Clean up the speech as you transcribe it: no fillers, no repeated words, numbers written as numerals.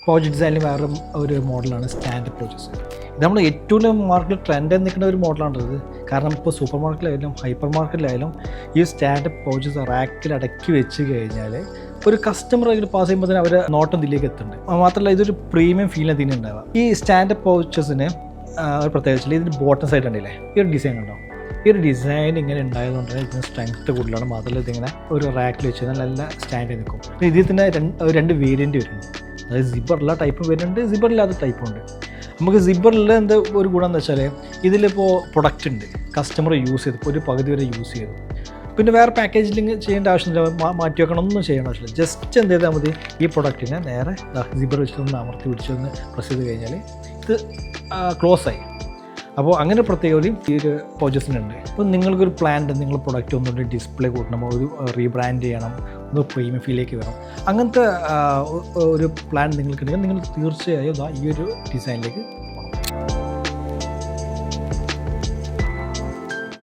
Pouch ഡിസൈനിൽ വേറെ ഒരു മോഡലാണ് സ്റ്റാൻഡ് പൗച്ചസ്. ഇത് നമ്മൾ ഏറ്റവും മാർക്കറ്റിൽ ട്രെൻഡ് നിൽക്കുന്ന ഒരു മോഡലാണ് ഇത്. കാരണം ഇപ്പോൾ സൂപ്പർ മാർക്കറ്റിലായാലും ഹൈപ്പർ മാർക്കറ്റിലായാലും ഈ സ്റ്റാൻഡ് പൗച്ചസ് റാക്കിൽ അടക്കി വെച്ച് കഴിഞ്ഞാൽ ഒരു കസ്റ്റമർ അതിൽ പാസ് ചെയ്യുമ്പോൾ തന്നെ അവർ നോട്ടം ഇതിലേക്ക് എത്തുന്നുണ്ട്. മാത്രമല്ല ഇതൊരു പ്രീമിയം ഫീൽ അതിന് ഉണ്ടാവുക. ഈ സ്റ്റാൻഡ് പൗച്ചസിന് ഒരു പ്രത്യേകിച്ച് ഇതിന് ബോട്ടം സൈഡ് ഉണ്ടല്ലേ, ഈ ഒരു ഡിസൈൻ ഉണ്ടാവും. ഈ ഒരു ഡിസൈൻ ഇങ്ങനെ ഉണ്ടായതുകൊണ്ട് ഇതിന് സ്ട്രെങ്ത്ത് കൂടുതലാണ്. മാത്രമല്ല ഇതിങ്ങനെ ഒരു റാക്കിൽ വെച്ച് നല്ല സ്റ്റാൻഡിൽ നിൽക്കും. ഇതിൽ തന്നെ രണ്ട് വേരിയൻറ്റ് വരുന്നുണ്ട്. അതായത് സിബറുള്ള ടൈപ്പ് വരുന്നുണ്ട്, സിബറില്ലാത്ത ടൈപ്പുണ്ട്. നമുക്ക് സിബറിൽ എന്ത് ഒരു ഗുണം എന്ന് വെച്ചാൽ ഇതിലിപ്പോൾ പ്രൊഡക്റ്റ് ഉണ്ട്, കസ്റ്റമർ യൂസ് ചെയ്ത് ഇപ്പോൾ ഒരു പകുതി വരെ യൂസ് ചെയ്തു, പിന്നെ വേറെ പാക്കേജിങ് ചെയ്യേണ്ട ആവശ്യമില്ല, മാറ്റി വെക്കണം, ഒന്നും ചെയ്യേണ്ട ആവശ്യമില്ല. ജസ്റ്റ് എന്ത് ചെയ്താൽ മതി, ഈ പ്രൊഡക്റ്റിനെ നേരെ സിബർ വെച്ചിട്ടൊന്ന് അമർത്തി പിടിച്ചൊന്ന് പ്രസ് ചെയ്ത് കഴിഞ്ഞാൽ ഇത് ക്ലോസ് ആയി. അപ്പോൾ അങ്ങനെ പ്രത്യേകതയും ഈ ഒരു പൗച്ചസിനുണ്ട്. അപ്പോൾ നിങ്ങൾക്കൊരു പ്ലാൻ ഉണ്ട്, നിങ്ങൾ പ്രൊഡക്റ്റ് ഒന്നുകൂടി ഡിസ്പ്ലേ കൂട്ടണം, ഒരു റീബ്രാൻഡ് ചെയ്യണം, ഒന്ന് പ്രീമിയം ഫീലേക്ക് വരണം, അങ്ങനത്തെ ഒരു പ്ലാൻ നിങ്ങൾക്കുണ്ടെങ്കിൽ നിങ്ങൾ തീർച്ചയായും ഈ ഒരു ഡിസൈനിലേക്ക്